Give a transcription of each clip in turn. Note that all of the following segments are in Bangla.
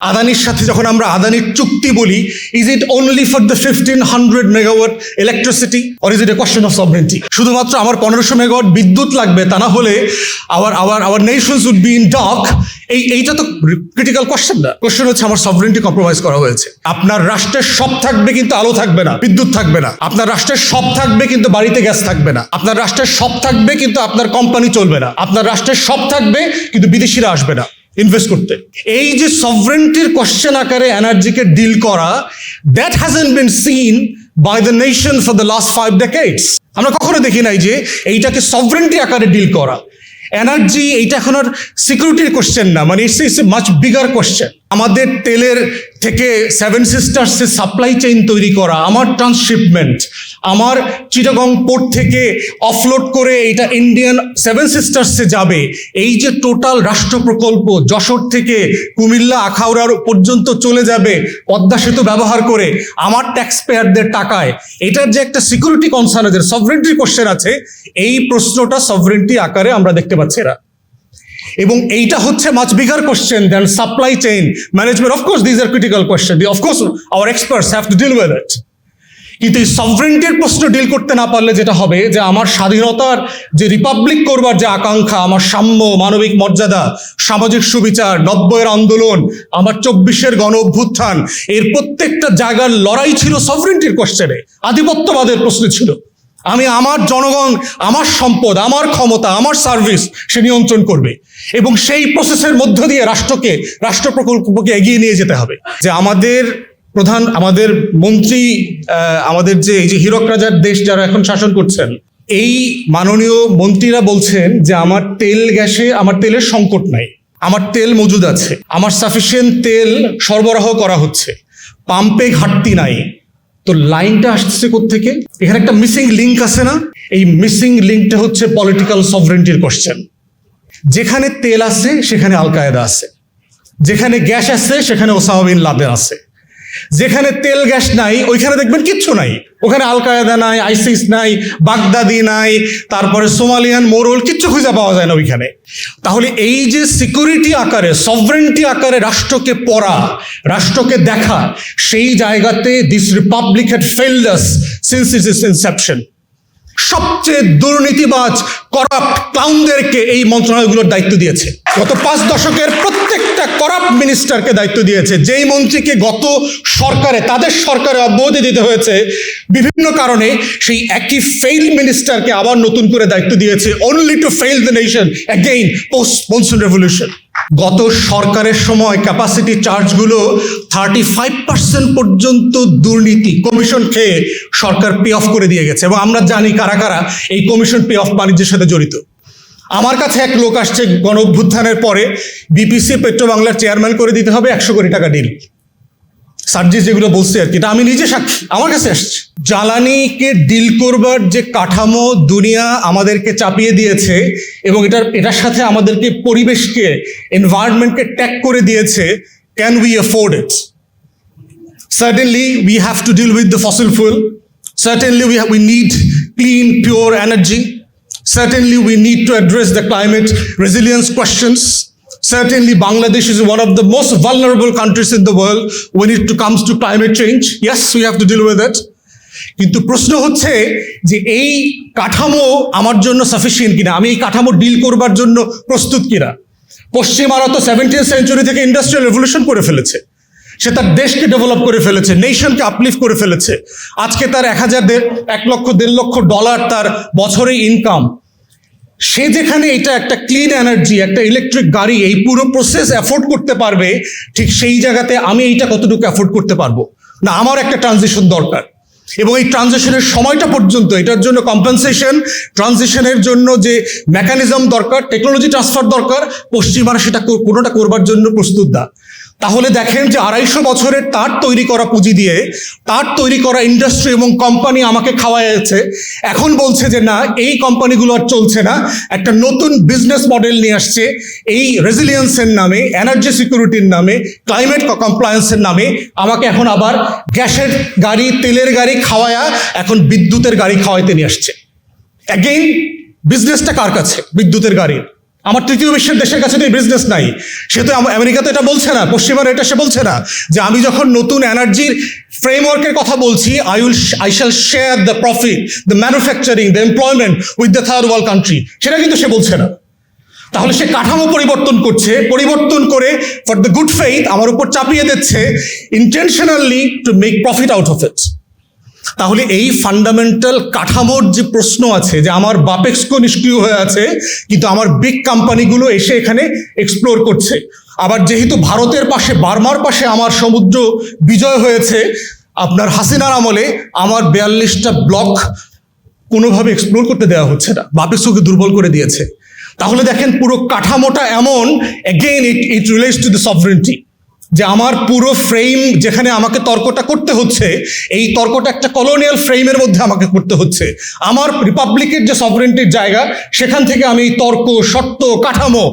আদানির সাথে যখন আমরা আদানির চুক্তি বলি, is it only for the 1500 megawatt electricity or is it a question of sovereignty? শুধুমাত্র আমার 1500 মেগাওয়াট বিদ্যুৎ লাগবে তা না হলে our nations would be in dock. এইটা তো ক্রিটিক্যাল কোয়েশ্চেন না। কোয়েশ্চেন হচ্ছে আমার সভরেন্টি কম্প্রোমাইজ করা হয়েছে। আপনার রাষ্ট্রের সব থাকবে কিন্তু আলো থাকবে না, বিদ্যুৎ থাকবে না। আপনার রাষ্ট্রের সব থাকবে কিন্তু বাড়িতে গ্যাস থাকবে না। আপনার রাষ্ট্রের সব থাকবে কিন্তু আপনার কোম্পানি চলবে না। আপনার রাষ্ট্রের সব থাকবে কিন্তু বিদেশিরা আসবে না ইনভেস্ট করতে। এই যে সভরেন্টির কোশ্চেন আকারে এনার্জিকে ডিল করা, that hasn't been seen by the nation for the last 5 decades। আমরা কখনো দেখি নাই যে এইটাকে সভরেন্টি আকারে ডিল করা। এনার্জি এইটা এখন আর সিকিউরিটির কোশ্চেন না, মানে it's a much bigger question. আমাদের তেলের থেকে 7 সিস্টার্সে সাপ্লাই চেইন তৈরি করা, আমার ট্রান্সশিপমেন্ট, আমার চিটাগং পোর্ট থেকে অফলোড করে এটা ইন্ডিয়ান 7 সিস্টার্সে যাবে, এই যে টোটাল রাষ্ট্র প্রকল্প যশোর থেকে কুমিল্লা আখাউড়া পর্যন্ত চলে যাবে পদ্মা সেতু ব্যবহার করে আমার ট্যাক্স পেয়ারদের টাকায়, এটার যে একটা সিকিউরিটি কনসার্ন আছে, সভরেন্টির কোশ্চেন আছে, এই প্রশ্নটা সভরেন্টি আকারে আমরা দেখতে পাচ্ছি না। এবং এইটা হচ্ছে much bigger question than supply chain management. Of course these are critical question, of course our experts have to deal with it. কিন্তু এই সভরেন্টির প্রশ্ন ডিল করতে না পারলে যেটা হবে যে আমার স্বাধীনতার যে রিপাবলিক করবার যে আকাঙ্ক্ষা, আমার সাম্য, মানবিক মর্যাদা, সামাজিক সুবিচার, 90-এর আন্দোলন, আমার 24-এর গণ অভ্যুত্থান, এর প্রত্যেকটা জায়গার লড়াই ছিল সভরেন্টির কোশ্চেনে, আধিপত্যবাদের প্রশ্ন ছিল। আমি আমার জনগণ, আমার সম্পদ, আমার ক্ষমতা, আমার সার্ভিস সে নিয়ন্ত্রণ করবে, এবং সেই প্রসেসের মধ্য দিয়ে রাষ্ট্র প্রকল্পকে এগিয়ে নিয়ে যেতে হবে। যে আমাদের প্রধান, আমাদের মন্ত্রী, আমাদের যে এই যে হীরক রাজার দেশ যারা এখন শাসন করছেন, এই মাননীয় মন্ত্রীরা বলছেন যে আমার তেলের সংকট নাই, আমার তেল মজুদ আছে, আমার সাফিসিয়েন্ট তেল সরবরাহ করা হচ্ছে, পাম্পে ঘাটতি নাই। তো লাইনটা আসছে কোত্থেকে? এখানে একটা মিসিং লিঙ্ক আছে না? এই মিসিং লিঙ্কটা হচ্ছে পলিটিক্যাল সভরেন্টির কোশ্চেন। যেখানে তেল আছে সেখানে আল কায়েদা আছে, যেখানে গ্যাস আছে সেখানে ওসামা বিন লাদেন আছে, যেখানে তেল গ্যাস নাই ওইখানে দেখবেন কিচ্ছু নাই, ওখানে আল কায়েদা নাই, আইসিস নাই, বাগদাদি নাই, তারপরে সোমালিয়ান মোরল, কিচ্ছু খুঁজে পাওয়া যায় না ওইখানে। তাহলে এই যে সিকিউরিটি আকারে, সভরেন্টি আকারে রাষ্ট্রকে পড়া, রাষ্ট্রকে দেখা, সেই জায়গাতে this Republic had failed us since it's Inception. সবচেয়ে দুর্নীতিবাজ, করাপ্ট ক্লাউনদেরকে এই মন্ত্রণালয়গুলোর দায়িত্ব দিয়েছে। গত 5 দশকের প্রত্যেকটা করাপ্ট মিনিস্টারকে দায়িত্ব দিয়েছে। যেই মন্ত্রীকে গত সরকারে, তাদের সরকারে অব্যাহতি দিতে হয়েছে বিভিন্ন কারণে, সেই একই ফেইল্ড মিনিস্টারকে আবার নতুন করে দায়িত্ব দিয়েছে, only to fail the nation again post monsoon revolution. গত সরকারের সময় ক্যাপাসিটি চার্জগুলো 35% পর্যন্ত দুর্নীতি কমিশন খেয়ে সরকার পে অফ করে দিয়ে গেছে, এবং আমরা জানি কারা কারা এই কমিশন পে অফ বাণিজ্যের সাথে জড়িত। আমার কাছে এক লোক আসছে গণ অভ্যুত্থানের পরে, বিপিসি পেট্রো বাংলার চেয়ারম্যান করে দিতে হবে 100 কোটি টাকা ডিল। সার্জিস যেগুলো বলছে আর কি, এটা আমি নিজে সাক্ষী, আমার কাছে আসছে। জ্বালানিকে ডিল করবার যে কাঠামো দুনিয়া আমাদেরকে চাপিয়ে দিয়েছে, এবং এটার সাথে আমাদেরকে পরিবেশকে, এনভায়রনমেন্টকে ট্যাগ করে দিয়েছে, can we afford it? Certainly we have to deal with the fossil fuel, certainly we need clean pure energy, certainly we need to address the climate resilience questions. Certainly Bangladesh is one of the most vulnerable countries in the world when it comes to climate change. Yes, we have to deal with it. কিন্তু প্রশ্ন হচ্ছে যে এই কাঠামো আমার জন্য সাফিসিয়েন্ট কিনা, আমি এই কাঠামো ডিল করবার জন্য প্রস্তুত কিনা। পশ্চিমারা তো 17th সেঞ্চুরি থেকে ইন্ডাস্ট্রিয়াল রেভলিউশন করে ফেলেছে, সে তার দেশকে ডেভেলপ করে ফেলেছে, নেশনকে আপলিফট করে ফেলেছে। আজকে তার 1 লক্ষ 1.5 লক্ষ ডলার তার বছরে ইনকাম। সে যেখানে এটা একটা ক্লিন এনার্জি, একটা ইলেকট্রিক গাড়ি, এই পুরো প্রসেস অ্যাফোর্ড করতে পারবে, ঠিক সেই জায়গাতে আমি এইটা কতটুকু অ্যাফোর্ড করতে পারবো না? আমার একটা ট্রানজিশন দরকার, এবং এই ট্রানজিশনের সময়টা পর্যন্ত এটার জন্য কম্পেনসেশন, ট্রানজিশনের জন্য যে মেকানিজম দরকার, টেকনোলজি ট্রান্সফার দরকার, পশ্চিমারা সেটা কোনোটা করবার জন্য প্রস্তুত না। তাহলে দেখেন যে 250 বছরের তার তৈরি করা পুঁজি দিয়ে, তার তৈরি করা ইন্ডাস্ট্রি এবং কোম্পানি আমাকে খাওয়াইছে, এখন বলছে যে না, এই কোম্পানিগুলো আর চলছে না, একটা নতুন বিজনেস মডেল নিয়ে আসছে, এই রেজিলিয়েন্সের নামে, এনার্জি সিকিউরিটির নামে, ক্লাইমেট কমপ্লায়েন্সের নামে আমাকে এখন আবার গ্যাসের গাড়ি, তেলের গাড়ি খাওয়ায়া এখন বিদ্যুতের গাড়ি খাওয়াইতে নিয়ে আসছে। অ্যাগেইন বিজনেসটা কার কাছে? বিদ্যুতের গাড়ির। আমার তৃতীয় বিশ্বের দেশের কাছে তো এই বিজনেস নাই। সে তো আমেরিকা তো এটা বলছে না, পশ্চিমারা এটা সে বলছে না যে আমি যখন নতুন এনার্জির ফ্রেমওয়ার্কের কথা বলছি, I shall share the profit, the manufacturing, the employment with the third world country, সেটা কিন্তু সে বলছে না। তাহলে সে কাঠামো পরিবর্তন করছে, পরিবর্তন করে ফর দ্য গুড ফেইথ আমার উপর চাপিয়ে দিচ্ছে intentionally to make profit out of it. তাহলে এই ফান্ডামেন্টাল কাঠামোর যে প্রশ্ন আছে যে আমার বাপেক্সকো নিষ্ক্রিয় হয়ে আছে, কিন্তু আমার বিগ কোম্পানিগুলো এসে এখানে এক্সপ্লোর করছে। আবার যেহেতু ভারতের পাশে, বার্মার পাশে আমার সমুদ্র বিজয় হয়েছে, আপনার হাসিনার আমলে আমার 42টা ব্লক কোনোভাবে এক্সপ্লোর করতে দেওয়া হচ্ছে না, বাপেক্সকোকে দুর্বল করে দিয়েছে। তাহলে দেখেন পুরো কাঠামোটা এমন, again it relates to the sovereignty, যে আমার পুরো ফ্রেম যেখানে আমাকে তর্কটা করতে হচ্ছে, এই তর্কটা একটা কলোনিয়াল ফ্রেমের মধ্যে আমাকে করতে হচ্ছে। আমার রিপাবলিকের যে সভরেন্টির জায়গা, সেখান থেকে আমি এই তর্ক, শর্ত, কাঠামো,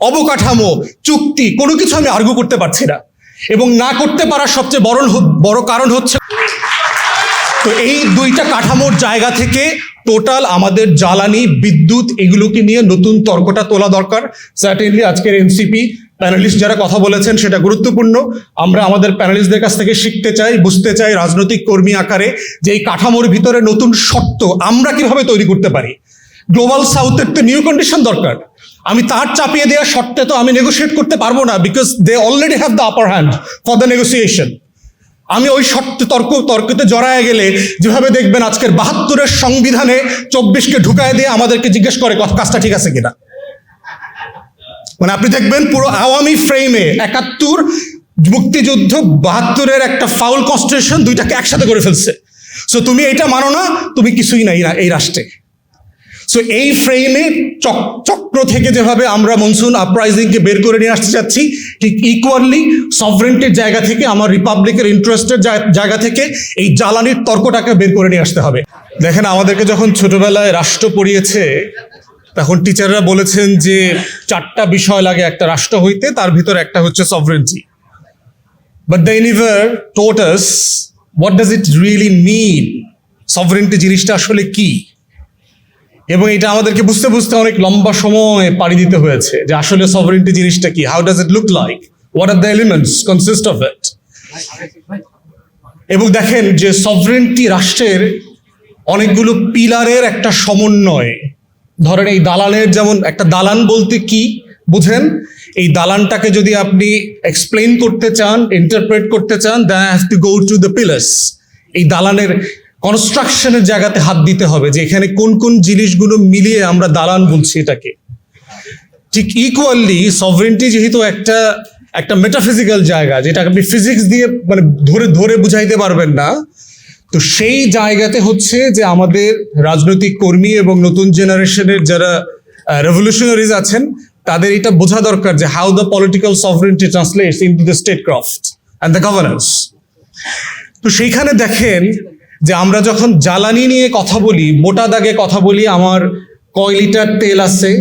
অবকাঠামো, চুক্তি কোনো কিছু আমি আর্গু করতে পারছি না। এবং না করতে পারার সবচেয়ে বড় কারণ হচ্ছে, তো এই দুইটা কাঠামোর জায়গা থেকে টোটাল আমাদের জ্বালানি, বিদ্যুৎ এগুলোকে নিয়ে নতুন তর্কটা তোলা দরকার। সার্টেনলি আজকের এনসিপি প্যানেলিস্ট যারা কথা বলেছেন সেটা গুরুত্বপূর্ণ। আমরা আমাদের প্যানেলিস্টদের কাছ থেকে শিখতে চাই, বুঝতে চাই রাজনৈতিক কর্মী আকারে যে এই কাঠামোর ভিতরে নতুন শর্ত আমরা কিভাবে তৈরি করতে পারি। গ্লোবাল সাউথের তো নিউ কন্ডিশন দরকার। আমি তার চাপিয়ে দেওয়া শর্তে তো আমি নেগোশিয়েট করতে পারবো না, because they already have the upper hand for the negotiation. আমি ওই তর্কতে জড়ায় গেলে যেভাবে দেখবেন আজকের 72-এর সংবিধানে 24কে ঢুকায় দিয়ে আমাদেরকে জিজ্ঞেস করে কাজটা ঠিক আছে কিনা। মানে আপনি দেখবেন পুরো আওয়ামী ফ্রেমে 71 মুক্তিযুদ্ধ, 72-এর একটা ফাউল কনস্টিটিউশন, দুইটাকে একসাথে করে ফেলছে। সো তুমি এটা মানো না, তুমি কিছুই নাই না এই রাষ্ট্রে। সো এই ফ্রেমে চক্র থেকে যেভাবে আমরা মনসুন আপরাইজিংকে বের করে নিয়ে আসতে চাচ্ছি, ঠিক ইকুয়ালি সভরেন্টির জায়গা থেকে, আমার রিপাবলিকের ইন্টারেস্টের জায়গা থেকে এই জ্বালানির তর্কটাকে বের করে নিয়ে আসতে হবে। দেখেন, আমাদেরকে যখন ছোটবেলায় রাষ্ট্র পড়িয়েছে, তখন টিচাররা বলেছেন যে 4টা বিষয় লাগে একটা রাষ্ট্র হইতে, তার ভিতর একটা হচ্ছে sovereignty. But they never taught us what does it really mean, sovereignty জিনিসটা আসলে কি। এবং এটা আমাদেরকে বুঝতে বুঝতে অনেক লম্বা সময় পাড়ি দিতে হয়েছে যে আসলে সভরেন্টি জিনিসটা কি, how does it look like, what are the elements consist of it. এবং দেখেন যে সভরেন্টি রাষ্ট্রের অনেকগুলো পিলারের একটা সমন্বয়। ধরেন এই দালানের, যেমন একটা দালান বলতে কি বুঝেন, এই দালানটাকে যদি আপনি এক্সপ্লেইন করতে চান, ইন্টারপ্রেট করতে চান, than have to go to the pillars. এই দালানের কনস্ট্রাকশনের জায়গাতে হাত দিতে হবে যে এখানে কোন কোন জিনিসগুলো মিলিয়ে আমরা দালান বলছি এটাকে। ঠিক ইকুয়ালি সভরেন্টি যেহেতু একটা মেটাফিজিক্যাল জায়গা, যেটা আপনি ফিজিক্স দিয়ে মানে ধরে বুঝাইতে পারবেন না, তো সেই জায়গাতে হচ্ছে যে আমাদের রাজনৈতিক কর্মী এবং নতুন জেনারেশনের যারা রেভলিউশনারিজ আছেন, তাদের এটা বোঝা দরকার যে how the political sovereignty translates into the state craft and the governance. তো সেইখানে দেখেন যে আমরা যখন জ্বালানি নিয়ে কথা বলি, মোটা দাগে কথা বলি, আমার কয় লিটার তেল আছে,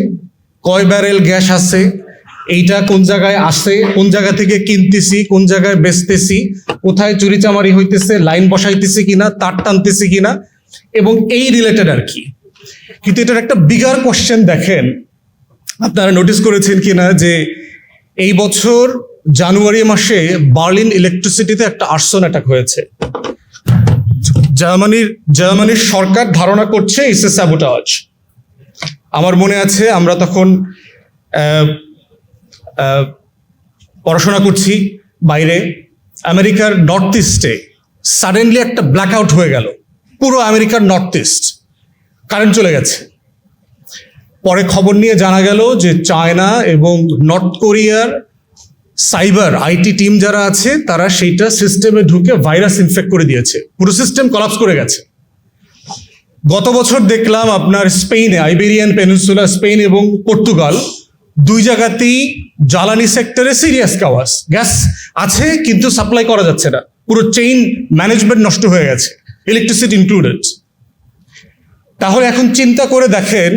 কয় ব্যারেল গ্যাস আছে, এইটা কোন জায়গায় আসে, কোন জায়গা থেকে কিনতেছি, কোন জায়গায় বেচতেছি, কোথায় চুরিচামারি হইতেছে, লাইন বসাইতেছি কিনা, তার টানতেছি কিনা, এবং এই রিলেটেড আর কি। কিন্তু এটার একটা বিগার কোশ্চেন দেখেন, আপনারা নোটিস করেছেন কিনা যে এই বছর জানুয়ারি মাসে বার্লিন ইলেকট্রিসিটিতে একটা আর্সন অ্যাটাক হয়েছে। জার্মানির সরকার ধারণা করছে ইটস এ স্যাবোটাজ। আমার মনে আছে আমরা তখন পড়াশোনা করছি বাইরে, আমেরিকার নর্থ ইস্টে সাডেনলি একটা ব্ল্যাক আউট হয়ে গেল, পুরো আমেরিকার নর্থ ইস্ট কারেন্ট চলে গেছে। পরে খবর নিয়ে জানা গেল যে চায়না এবং নর্থ কোরিয়ার সাইবার আইটি টিম যারা আছে তারা সেইটা সিস্টেমে ঢুকে ভাইরাস ইনফেক্ট করে দিয়েছে, পুরো সিস্টেম কলাপস করে গেছে। গত বছর দেখলাম আপনার স্পেনে, আইবেরিয়ান পেনিনসুলা, স্পেন এবং পর্তুগাল, দুই জায়গাতেই জ্বালানি সেক্টরে সিরিয়াস কাওয়াস, গ্যাস আছে কিন্তু সাপ্লাই করা যাচ্ছে না, পুরো চেইন ম্যানেজমেন্ট নষ্ট হয়ে গেছে, ইলেকট্রিসিটি ইনক্লুডেড। তাহলে এখন চিন্তা করে দেখেন